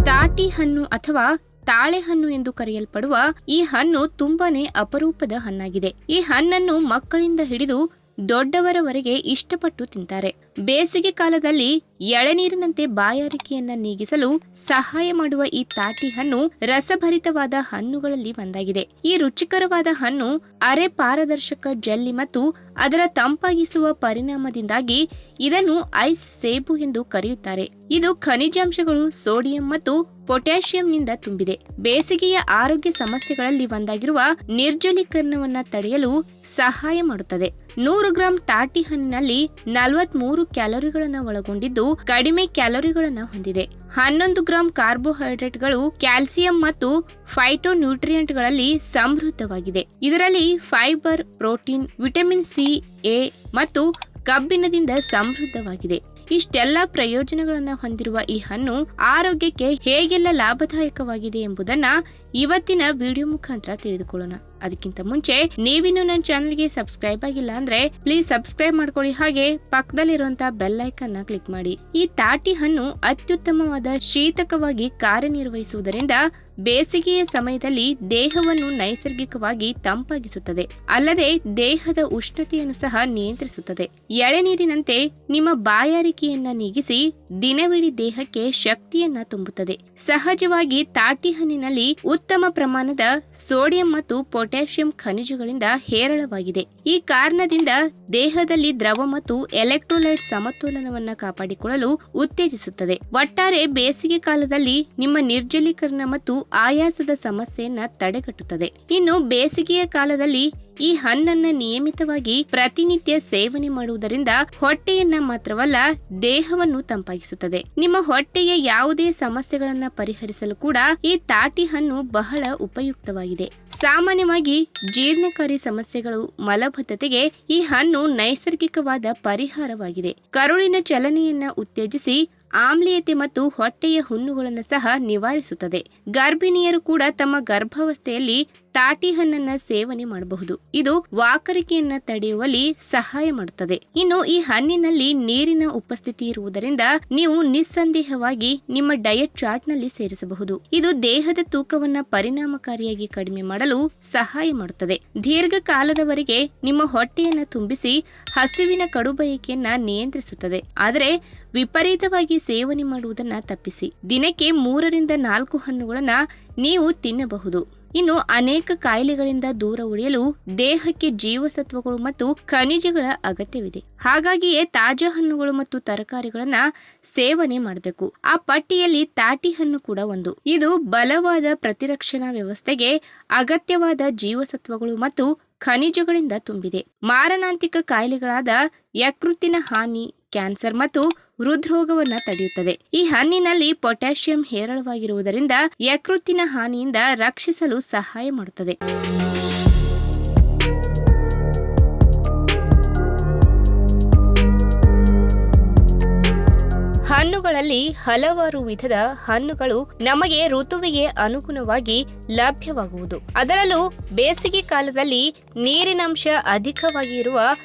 ತಾಟಿ ಹಣ್ಣು ಅಥವಾ ತಾಳೆಹಣ್ಣು ಎಂದು ಕರೆಯಲ್ಪಡುವ ಈ ಹಣ್ಣು ತುಂಬಾನೇ ಅಪರೂಪದ ಹಣ್ಣಾಗಿದೆ. ಈ ಹಣ್ಣನ್ನು ಮಕ್ಕಳಿಂದ ಹಿಡಿದು ದೊಡ್ಡವರವರೆಗೆ ಇಷ್ಟಪಟ್ಟು ತಿಂತಾರೆ. ಬೇಸಿಗೆ ಕಾಲದಲ್ಲಿ ಎಳನೀರಿನಂತೆ ಬಾಯಾರಿಕೆಯನ್ನ ನೀಗಿಸಲು ಸಹಾಯ ಮಾಡುವ ಈ ತಾಟಿ ಹಣ್ಣು ರಸಭರಿತವಾದ ಹಣ್ಣುಗಳಲ್ಲಿ ಒಂದಾಗಿದೆ. ಈ ರುಚಿಕರವಾದ ಹಣ್ಣು ಅರೆ ಪಾರದರ್ಶಕ ಜೆಲ್ಲಿ ಮತ್ತು ಅದರ ತಂಪಾಗಿಸುವ ಪರಿಣಾಮದಿಂದಾಗಿ ಇದನ್ನು ಐಸ್ ಸೇಬು ಎಂದು ಕರೆಯುತ್ತಾರೆ. ಇದು ಖನಿಜಾಂಶಗಳು, ಸೋಡಿಯಂ ಮತ್ತು ಪೊಟ್ಯಾಷಿಯಂನಿಂದ ತುಂಬಿದೆ. ಬೇಸಿಗೆಯ ಆರೋಗ್ಯ ಸಮಸ್ಯೆಗಳಲ್ಲಿ ಒಂದಾಗಿರುವ ನಿರ್ಜಲೀಕರಣವನ್ನ ತಡೆಯಲು ಸಹಾಯ ಮಾಡುತ್ತದೆ. 100 ಗ್ರಾಂ ತಾಟಿ ಹಣ್ಣಿನಲ್ಲಿ 43 ಕ್ಯಾಲೋರಿಗಳನ್ನು ಒಳಗೊಂಡಿದ್ದು ಕಡಿಮೆ ಕ್ಯಾಲೋರಿಗಳನ್ನು ಹೊಂದಿದೆ. 11 ಗ್ರಾಂ ಕಾರ್ಬೋಹೈಡ್ರೇಟ್ಗಳು, ಕ್ಯಾಲ್ಸಿಯಂ ಮತ್ತು ಫೈಟೋನ್ಯೂಟ್ರಿಯೆಂಟ್ಗಳಲ್ಲಿ ಸಮೃದ್ಧವಾಗಿದೆ. ಇದರಲ್ಲಿ fibre, protein, vitamin C, A ಮತ್ತು ಕಬ್ಬಿಣದಿಂದ ಸಮೃದ್ಧವಾಗಿದೆ. ಇಷ್ಟೆಲ್ಲ ಪ್ರಯೋಜನಗಳನ್ನು ಹೊಂದಿರುವ ಈ ಹಣ್ಣು ಆರೋಗ್ಯಕ್ಕೆ ಹೇಗೆಲ್ಲ ಲಾಭದಾಯಕವಾಗಿದೆ ಎಂಬುದನ್ನ ಇವತ್ತಿನ ವಿಡಿಯೋ ಮುಖಾಂತರ ತಿಳಿದುಕೊಳ್ಳೋಣ. ಅದಕ್ಕಿಂತ ಮುಂಚೆ ನೀವಿನ್ನು ನನ್ನ ಚಾನೆಲ್ಗೆ ಸಬ್ಸ್ಕ್ರೈಬ್ ಆಗಿಲ್ಲ ಅಂದ್ರೆ ಪ್ಲೀಸ್ ಸಬ್ಸ್ಕ್ರೈಬ್ ಮಾಡ್ಕೊಳ್ಳಿ, ಹಾಗೆ ಪಕ್ಕದಲ್ಲಿರುವಂತಹ ಬೆಲ್ ಐಕಾನ್ ನ ಕ್ಲಿಕ್ ಮಾಡಿ. ಈ ತಾಟಿ ಹಣ್ಣು ಅತ್ಯುತ್ತಮವಾದ ಶೀತಕವಾಗಿ ಕಾರ್ಯನಿರ್ವಹಿಸುವುದರಿಂದ ಬೇಸಿಗೆಯ ಸಮಯದಲ್ಲಿ ದೇಹವನ್ನು ನೈಸರ್ಗಿಕವಾಗಿ ತಂಪಾಗಿಸುತ್ತದೆ. ಅಲ್ಲದೆ ದೇಹದ ಉಷ್ಣತೆಯನ್ನು ಸಹ ನಿಯಂತ್ರಿಸುತ್ತದೆ. ಎಳೆನೀರಿನಂತೆ ನಿಮ್ಮ ಬಾಯಾರಿಕೆಯನ್ನ ನೀಗಿಸಿ ದಿನವಿಡೀ ದೇಹಕ್ಕೆ ಶಕ್ತಿಯನ್ನ ತುಂಬುತ್ತದೆ. ಸಹಜವಾಗಿ ತಾಟಿ ಹಣ್ಣಿನಲ್ಲಿ ಉತ್ತಮ ಪ್ರಮಾಣದ ಸೋಡಿಯಂ ಮತ್ತು ಪೊಟ್ಯಾಷಿಯಂ ಖನಿಜಗಳಿಂದ ಹೇರಳವಾಗಿದೆ. ಈ ಕಾರಣದಿಂದ ದೇಹದಲ್ಲಿ ದ್ರವ ಮತ್ತು ಎಲೆಕ್ಟ್ರೋಲೈಟ್ ಸಮತೋಲನವನ್ನ ಕಾಪಾಡಿಕೊಳ್ಳಲು ಉತ್ತೇಜಿಸುತ್ತದೆ. ಒಟ್ಟಾರೆ ಬೇಸಿಗೆ ಕಾಲದಲ್ಲಿ ನಿಮ್ಮ ನಿರ್ಜಲೀಕರಣ ಮತ್ತು ಆಯಾಸದ ಸಮಸ್ಯೆಯನ್ನ ತಡೆಗಟ್ಟುತ್ತದೆ. ಇನ್ನು ಬೇಸಿಗೆಯ ಕಾಲದಲ್ಲಿ ಈ ಹಣ್ಣನ್ನ ನಿಯಮಿತವಾಗಿ ಪ್ರತಿನಿತ್ಯ ಸೇವನೆ ಮಾಡುವುದರಿಂದ ಹೊಟ್ಟೆಯನ್ನ ಮಾತ್ರವಲ್ಲ ದೇಹವನ್ನು ತಂಪಾಗಿಸುತ್ತದೆ. ನಿಮ್ಮ ಹೊಟ್ಟೆಯ ಯಾವುದೇ ಸಮಸ್ಯೆಗಳನ್ನ ಪರಿಹರಿಸಲು ಕೂಡ ಈ ತಾಟಿ ಹಣ್ಣು ಬಹಳ ಉಪಯುಕ್ತವಾಗಿದೆ. ಸಾಮಾನ್ಯವಾಗಿ ಜೀರ್ಣಕಾರಿ ಸಮಸ್ಯೆಗಳು, ಮಲಬದ್ಧತೆಗೆ ಈ ಹಣ್ಣು ನೈಸರ್ಗಿಕವಾದ ಪರಿಹಾರವಾಗಿದೆ. ಕರುಳಿನ ಚಲನೆಯನ್ನ ಉತ್ತೇಜಿಸಿ ಆಮ್ಲೀಯತೆ ಮತ್ತು ಹೊಟ್ಟೆಯ ಹುಣ್ಣುಗಳನ್ನು ಸಹ ನಿವಾರಿಸುತ್ತದೆ. ಗರ್ಭಿಣಿಯರು ಕೂಡ ತಮ್ಮ ಗರ್ಭಾವಸ್ಥೆಯಲ್ಲಿ ತಾಟಿ ಹಣ್ಣನ್ನ ಸೇವನೆ ಮಾಡಬಹುದು. ಇದು ವಾಕರಿಕೆಯನ್ನ ತಡೆಯುವಲ್ಲಿ ಸಹಾಯ ಮಾಡುತ್ತದೆ. ಇನ್ನು ಈ ಹಣ್ಣಿನಲ್ಲಿ ನೀರಿನ ಉಪಸ್ಥಿತಿ ಇರುವುದರಿಂದ ನೀವು ನಿಸ್ಸಂದೇಹವಾಗಿ ನಿಮ್ಮ ಡಯಟ್ ಚಾರ್ಟ್ ನಲ್ಲಿ ಸೇರಿಸಬಹುದು. ಇದು ದೇಹದ ತೂಕವನ್ನ ಪರಿಣಾಮಕಾರಿಯಾಗಿ ಕಡಿಮೆ ಮಾಡಲು ಸಹಾಯ ಮಾಡುತ್ತದೆ. ದೀರ್ಘಕಾಲದವರೆಗೆ ನಿಮ್ಮ ಹೊಟ್ಟೆಯನ್ನ ತುಂಬಿಸಿ ಹಸಿವಿನ ಕಡುಬಯಕೆಯನ್ನ ನಿಯಂತ್ರಿಸುತ್ತದೆ. ಆದರೆ ವಿಪರೀತವಾಗಿ ಸೇವನೆ ಮಾಡುವುದನ್ನ ತಪ್ಪಿಸಿ ದಿನಕ್ಕೆ 3 ರಿಂದ 4 ಹಣ್ಣುಗಳನ್ನ ನೀವು ತಿನ್ನಬಹುದು. ಇನ್ನು ಅನೇಕ ಕಾಯಿಲೆಗಳಿಂದ ದೂರ ಉಳಿಯಲು ದೇಹಕ್ಕೆ ಜೀವಸತ್ವಗಳು ಮತ್ತು ಖನಿಜಗಳ ಅಗತ್ಯವಿದೆ. ಹಾಗಾಗಿಯೇ ತಾಜಾ ಹಣ್ಣುಗಳು ಮತ್ತು ತರಕಾರಿಗಳನ್ನ ಸೇವನೆ ಮಾಡಬೇಕು. ಆ ಪಟ್ಟಿಯಲ್ಲಿ ತಾಟಿ ಹಣ್ಣು ಕೂಡ ಒಂದು. ಇದು ಬಲವಾದ ಪ್ರತಿರಕ್ಷಣಾ ವ್ಯವಸ್ಥೆಗೆ ಅಗತ್ಯವಾದ ಜೀವಸತ್ವಗಳು ಮತ್ತು ಖನಿಜಗಳಿಂದ ತುಂಬಿದೆ. ಮಾರಣಾಂತಿಕ ಕಾಯಿಲೆಗಳಾದ ಯಕೃತ್ತಿನ ಹಾನಿ, ಕ್ಯಾನ್ಸರ್ ಮತ್ತು ಹೃದ್ರೋಗವನ್ನ ತಡೆಯುತ್ತದೆ. ಈ ಹಣ್ಣಿನಲ್ಲಿ ಪೊಟ್ಯಾಷಿಯಂ ಹೇರಳವಾಗಿರುವುದರಿಂದ ಯಕೃತ್ತಿನ ಹಾನಿಯಿಂದ ರಕ್ಷಿಸಲು ಸಹಾಯ ಮಾಡುತ್ತದೆ. ಹಣ್ಣುಗಳಲ್ಲಿ ಹಲವಾರು ವಿಧದ ಹಣ್ಣುಗಳು ನಮಗೆ ಋತುವಿಗೆ ಅನುಗುಣವಾಗಿ ಲಭ್ಯವಾಗುವುದು. ಅದರಲ್ಲೂ ಬೇಸಿಗೆ ಕಾಲದಲ್ಲಿ ನೀರಿನಂಶ ಅಧಿಕವಾಗಿ ಇರುವ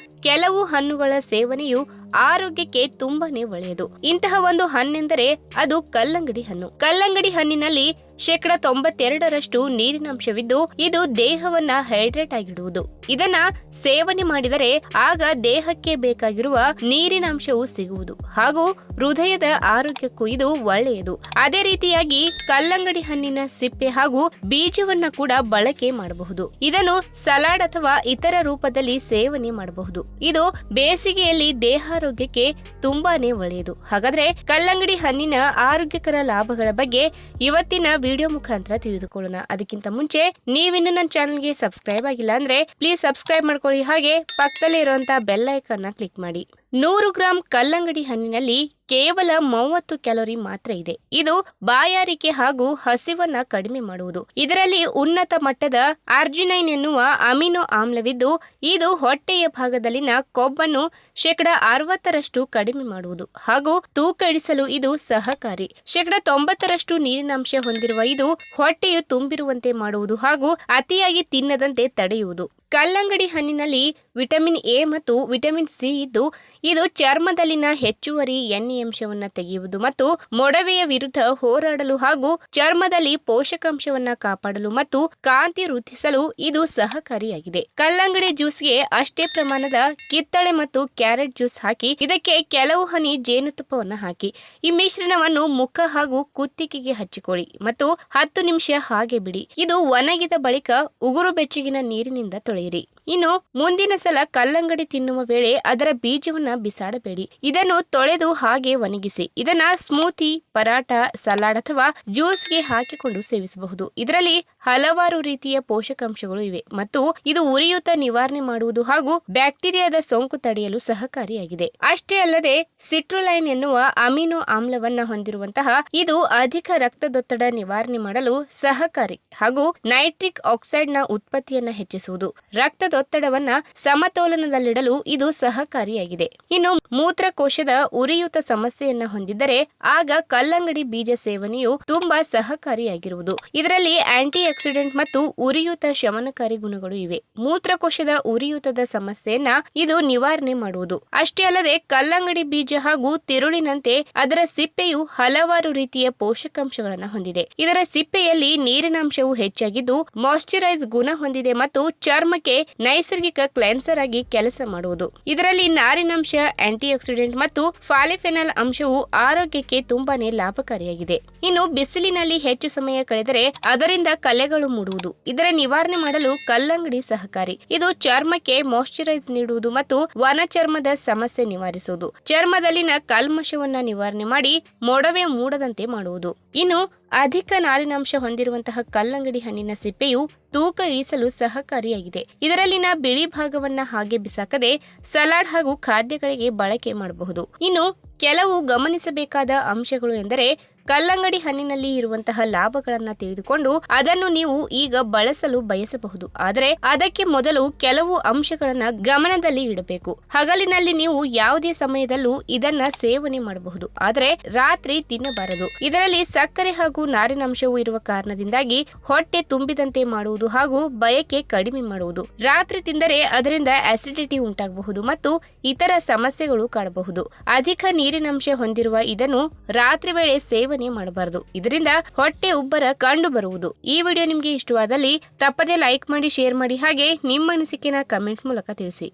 ಕೆಲವು ಹಣ್ಣುಗಳ ಸೇವನೆಯು ಆರೋಗ್ಯಕ್ಕೆ ತುಂಬಾನೇ ಒಳ್ಳೆಯದು. ಇಂತಹ ಒಂದು ಹಣ್ಣೆಂದರೆ ಅದು ಕಲ್ಲಂಗಡಿ ಹಣ್ಣು. ಕಲ್ಲಂಗಡಿ ಹಣ್ಣಿನಲ್ಲಿ 92% ನೀರಿನಂಶವಿದ್ದು ಇದು ದೇಹವನ್ನ ಹೈಡ್ರೇಟ್ ಆಗಿಡುವುದು. ಇದನ್ನ ಸೇವನೆ ಮಾಡಿದರೆ ಆಗ ದೇಹಕ್ಕೆ ಬೇಕಾಗಿರುವ ನೀರಿನಂಶವು ಸಿಗುವುದು ಹಾಗೂ ಹೃದಯದ ಆರೋಗ್ಯಕ್ಕೂ ಇದು ಒಳ್ಳೆಯದು. ಅದೇ ರೀತಿಯಾಗಿ ಕಲ್ಲಂಗಡಿ ಹಣ್ಣಿನ ಸಿಪ್ಪೆ ಹಾಗೂ ಬೀಜವನ್ನ ಕೂಡ ಬಳಕೆ ಮಾಡಬಹುದು. ಇದನ್ನು ಸಲಾಡ್ ಅಥವಾ ಇತರ ರೂಪದಲ್ಲಿ ಸೇವನೆ ಮಾಡಬಹುದು. ಇದು ಬೇಸಿಗೆಯಲ್ಲಿ ದೇಹಾರೋಗ್ಯಕ್ಕೆ ತುಂಬಾನೇ ಒಳ್ಳೆಯದು. ಹಾಗಾದ್ರೆ ಕಲ್ಲಂಗಡಿ ಹಣ್ಣಿನ ಆರೋಗ್ಯಕರ ಲಾಭಗಳ ಬಗ್ಗೆ ಇವತ್ತಿನ ವಿಡಿಯೋ ಮುಖಾಂತರ ತಿಳಿದುಕೊಳ್ಳೋಣ. ಅದಕ್ಕಿಂತ ಮುಂಚೆ ನೀವಿನ್ನು ನನ್ನ ಚಾನೆಲ್ಗೆ ಸಬ್ಸ್ಕ್ರೈಬ್ ಆಗಿಲ್ಲ ಅಂದ್ರೆ ಪ್ಲೀಸ್ ಸಬ್ಸ್ಕ್ರೈಬ್ ಮಾಡ್ಕೊಳ್ಳಿ, ಹಾಗೆ ಪಕ್ಕದಲ್ಲೇ ಇರುವಂತಹ ಬೆಲ್ ಐಕಾನ್ ನ ಕ್ಲಿಕ್ ಮಾಡಿ. 100 ಗ್ರಾಂ ಕಲ್ಲಂಗಡಿ ಹಣ್ಣಿನಲ್ಲಿ ಕೇವಲ 30 ಕ್ಯಾಲೋರಿ ಮಾತ್ರ ಇದೆ. ಇದು ಬಾಯಾರಿಕೆ ಹಾಗೂ ಹಸಿವನ್ನ ಕಡಿಮೆ ಮಾಡುವುದು. ಇದರಲ್ಲಿ ಉನ್ನತ ಮಟ್ಟದ ಆರ್ಜಿನೈನ್ ಎನ್ನುವ ಅಮಿನೋ ಆಮ್ಲವಿದ್ದು ಇದು ಹೊಟ್ಟೆಯ ಭಾಗದಲ್ಲಿನ ಕೊಬ್ಬನ್ನು 60% ಕಡಿಮೆ ಮಾಡುವುದು ಹಾಗೂ ತೂಕ ಇಳಿಸಲು ಇದು ಸಹಕಾರಿ. 90% ನೀರಿನಾಂಶ ಹೊಂದಿರುವ ಇದು ಹೊಟ್ಟೆಯು ತುಂಬಿರುವಂತೆ ಮಾಡುವುದು ಹಾಗೂ ಅತಿಯಾಗಿ ತಿನ್ನದಂತೆ ತಡೆಯುವುದು. ಕಲ್ಲಂಗಡಿ ಹಣ್ಣಿನಲ್ಲಿ ವಿಟಮಿನ್ ಎ ಮತ್ತು ವಿಟಮಿನ್ ಸಿ ಇದ್ದು ಇದು ಚರ್ಮದಲ್ಲಿನ ಹೆಚ್ಚುವರಿ ಎಣ್ಣೆ ಅಂಶವನ್ನ ತೆಗೆಯುವುದು ಮತ್ತು ಮೊಡವೆಯ ವಿರುದ್ಧ ಹೋರಾಡಲು ಹಾಗೂ ಚರ್ಮದಲ್ಲಿ ಪೋಷಕಾಂಶವನ್ನ ಕಾಪಾಡಲು ಮತ್ತು ಕಾಂತಿ ವೃದ್ಧಿಸಲು ಇದು ಸಹಕಾರಿಯಾಗಿದೆ. ಕಲ್ಲಂಗಡಿ ಜ್ಯೂಸ್ಗೆ ಅಷ್ಟೇ ಪ್ರಮಾಣದ ಕಿತ್ತಳೆ ಮತ್ತು ಕ್ಯಾರೆಟ್ ಜ್ಯೂಸ್ ಹಾಕಿ ಇದಕ್ಕೆ ಕೆಲವು ಹನಿ ಜೇನುತುಪ್ಪವನ್ನ ಹಾಕಿ ಈ ಮಿಶ್ರಣವನ್ನು ಮುಖ ಹಾಗೂ ಕುತ್ತಿಗೆಗೆ ಹಚ್ಚಿಕೊಳ್ಳಿ ಮತ್ತು 10 ನಿಮಿಷ ಹಾಗೆ ಬಿಡಿ. ಇದು ಒಣಗಿದ ಬಳಿಕ ಉಗುರು ಬೆಚ್ಚಗಿನ ನೀರಿನಿಂದ ತೊಳೆಯಿರಿ. ಇನ್ನು ಮುಂದಿನ ಸಲ ಕಲ್ಲಂಗಡಿ ತಿನ್ನುವ ವೇಳೆ ಅದರ ಬೀಜವನ್ನ ಬಿಸಾಡಬೇಡಿ. ಇದನ್ನು ತೊಳೆದು ಹಾಗೆ ಒಣಗಿಸಿ ಇದನ್ನ ಸ್ಮೂತಿ, ಪರಾಟ, ಸಲಾಡ್ ಅಥವಾ ಜ್ಯೂಸ್ಗೆ ಹಾಕಿಕೊಂಡು ಸೇವಿಸಬಹುದು. ಇದರಲ್ಲಿ ಹಲವಾರು ರೀತಿಯ ಪೋಷಕಾಂಶಗಳು ಇವೆ ಮತ್ತು ಇದು ಉರಿಯೂತ ನಿವಾರಣೆ ಮಾಡುವುದು ಹಾಗೂ ಬ್ಯಾಕ್ಟೀರಿಯಾದ ಸೋಂಕು ತಡೆಯಲು ಸಹಕಾರಿಯಾಗಿದೆ. ಅಷ್ಟೇ ಅಲ್ಲದೆ ಸಿಟ್ರುಲೈನ್ ಎನ್ನುವ ಅಮಿನೋ ಆಮ್ಲವನ್ನ ಹೊಂದಿರುವಂತಹ ಇದು ಅಧಿಕ ರಕ್ತದೊತ್ತಡ ನಿವಾರಣೆ ಮಾಡಲು ಸಹಕಾರಿ ಹಾಗೂ ನೈಟ್ರಿಕ್ ಆಕ್ಸೈಡ್ ನ ಉತ್ಪತ್ತಿಯನ್ನ ಹೆಚ್ಚಿಸುವುದು. ರಕ್ತದೊತ್ತಡವನ್ನ ಸಮತೋಲನದಲ್ಲಿಡಲು ಇದು ಸಹಕಾರಿಯಾಗಿದೆ. ಇನ್ನು ಮೂತ್ರಕೋಶದ ಉರಿಯೂತ ಸಮಸ್ಯೆಯನ್ನ ಹೊಂದಿದ್ದರೆ ಆಗ ಕಲ್ಲಂಗಡಿ ಬೀಜ ಸೇವನೆಯು ತುಂಬಾ ಸಹಕಾರಿಯಾಗಿರುವುದು. ಇದರಲ್ಲಿ ಆಂಟಿ ಆಕ್ಸಿಡೆಂಟ್ ಮತ್ತು ಉರಿಯೂತ ಶಮನಕಾರಿ ಗುಣಗಳು ಇವೆ. ಮೂತ್ರಕೋಶದ ಉರಿಯೂತದ ಸಮಸ್ಯೆಯನ್ನ ಇದು ನಿವಾರಣೆ ಮಾಡುವುದು. ಅಷ್ಟೇ ಅಲ್ಲದೆ ಕಲ್ಲಂಗಡಿ ಬೀಜ ಹಾಗೂ ತಿರುಳಿನಂತೆ ಅದರ ಸಿಪ್ಪೆಯು ಹಲವಾರು ರೀತಿಯ ಪೋಷಕಾಂಶಗಳನ್ನು ಹೊಂದಿದೆ. ಇದರ ಸಿಪ್ಪೆಯಲ್ಲಿ ನೀರಿನಾಂಶವು ಹೆಚ್ಚಾಗಿದ್ದು ಮಾಯಿಶ್ಚರೈಸ್ ಗುಣ ಹೊಂದಿದೆ ಮತ್ತು ಚರ್ಮಕ್ಕೆ ನೈಸರ್ಗಿಕ ಕ್ಲೆನ್ಸರ್ ಆಗಿ ಕೆಲಸ ಮಾಡುವುದು. ಇದರಲ್ಲಿ ನಾರಿನಾಂಶ, ಆಂಟಿ ಆಕ್ಸಿಡೆಂಟ್ ಮತ್ತು ಫಾಲಿಫೆನಾಲ್ ಅಂಶವು ಆರೋಗ್ಯಕ್ಕೆ ತುಂಬಾನೇ ಲಾಭಕಾರಿಯಾಗಿದೆ. ಇನ್ನು ಬಿಸಿಲಿನಲ್ಲಿ ಹೆಚ್ಚು ಸಮಯ ಕಳೆದರೆ ಅದರಿಂದ ಕಲೆಗಳು ಮೂಡುವುದು. ಇದರ ನಿವಾರಣೆ ಮಾಡಲು ಕಲ್ಲಂಗಡಿ ಸಹಕಾರಿ. ಇದು ಚರ್ಮಕ್ಕೆ ಮಾಯಿಶ್ಚರೈಸ್ ನೀಡುವುದು ಮತ್ತು ವನ ಚರ್ಮದ ಸಮಸ್ಯೆ ನಿವಾರಿಸುವುದು. ಚರ್ಮದಲ್ಲಿನ ಕಲ್ಮಶವನ್ನ ನಿವಾರಣೆ ಮಾಡಿ ಮೊಡವೆ ಮೂಡದಂತೆ ಮಾಡುವುದು. ಇನ್ನು ಅಧಿಕ ನಾರಿನಾಂಶ ಹೊಂದಿರುವಂತಹ ಕಲ್ಲಂಗಡಿ ಹಣ್ಣಿನ ಸಿಪ್ಪೆಯು ತೂಕ ಇಳಿಸಲು ಸಹಕಾರಿಯಾಗಿದೆ. ಇದರಲ್ಲಿನ ಬಿಳಿ ಭಾಗವನ್ನ ಹಾಗೆ ಬಿಸಾಕದೆ ಸಲಾಡ್ ಹಾಗೂ ಖಾದ್ಯಗಳಿಗೆ ಬಳಕೆ ಮಾಡಬಹುದು. ಇನ್ನು ಕೆಲವು ಗಮನಿಸಬೇಕಾದ ಅಂಶಗಳು ಎಂದರೆ ಕಲ್ಲಂಗಡಿ ಹಣ್ಣಿನಲ್ಲಿ ಇರುವಂತಹ ಲಾಭಗಳನ್ನ ತಿಳಿದುಕೊಂಡು ಅದನ್ನು ನೀವು ಈಗ ಬಳಸಲು ಬಯಸಬಹುದು. ಆದರೆ ಅದಕ್ಕೆ ಮೊದಲು ಕೆಲವು ಅಂಶಗಳನ್ನ ಗಮನದಲ್ಲಿ ಇಡಬೇಕು. ಹಗಲಿನಲ್ಲಿ ನೀವು ಯಾವುದೇ ಸಮಯದಲ್ಲೂ ಇದನ್ನ ಸೇವನೆ ಮಾಡಬಹುದು, ಆದರೆ ರಾತ್ರಿ ತಿನ್ನಬಾರದು. ಇದರಲ್ಲಿ ಸಕ್ಕರೆ ಹಾಗೂ ನಾರಿನಾಂಶವು ಇರುವ ಕಾರಣದಿಂದಾಗಿ ಹೊಟ್ಟೆ ತುಂಬಿದಂತೆ ಮಾಡುವುದು ಹಾಗೂ ಬಯಕೆ ಕಡಿಮೆ ಮಾಡುವುದು. ರಾತ್ರಿ ತಿಂದರೆ ಅದರಿಂದ ಆಸಿಡಿಟಿ ಉಂಟಾಗಬಹುದು ಮತ್ತು ಇತರ ಸಮಸ್ಯೆಗಳು ಕಾಡಬಹುದು. ಅಧಿಕ ನೀರಿನಾಂಶ ಹೊಂದಿರುವ ಇದನ್ನು ರಾತ್ರಿ ವೇಳೆ ಸೇವನೆ ಮಾಡಬಾರದು. ಇದರಿಂದ ಹೊಟ್ಟೆ ಉಬ್ಬರ ಕಂಡು ಬರುವುದು. ಈ ವಿಡಿಯೋ ನಿಮಗೆ ಇಷ್ಟವಾದಲ್ಲಿ ತಪ್ಪದೇ ಲೈಕ್ ಮಾಡಿ, ಶೇರ್ ಮಾಡಿ ಹಾಗೆ ನಿಮ್ಮ ಅನಿಸಿಕೆನ ಕಮೆಂಟ್ ಮೂಲಕ ತಿಳಿಸಿ.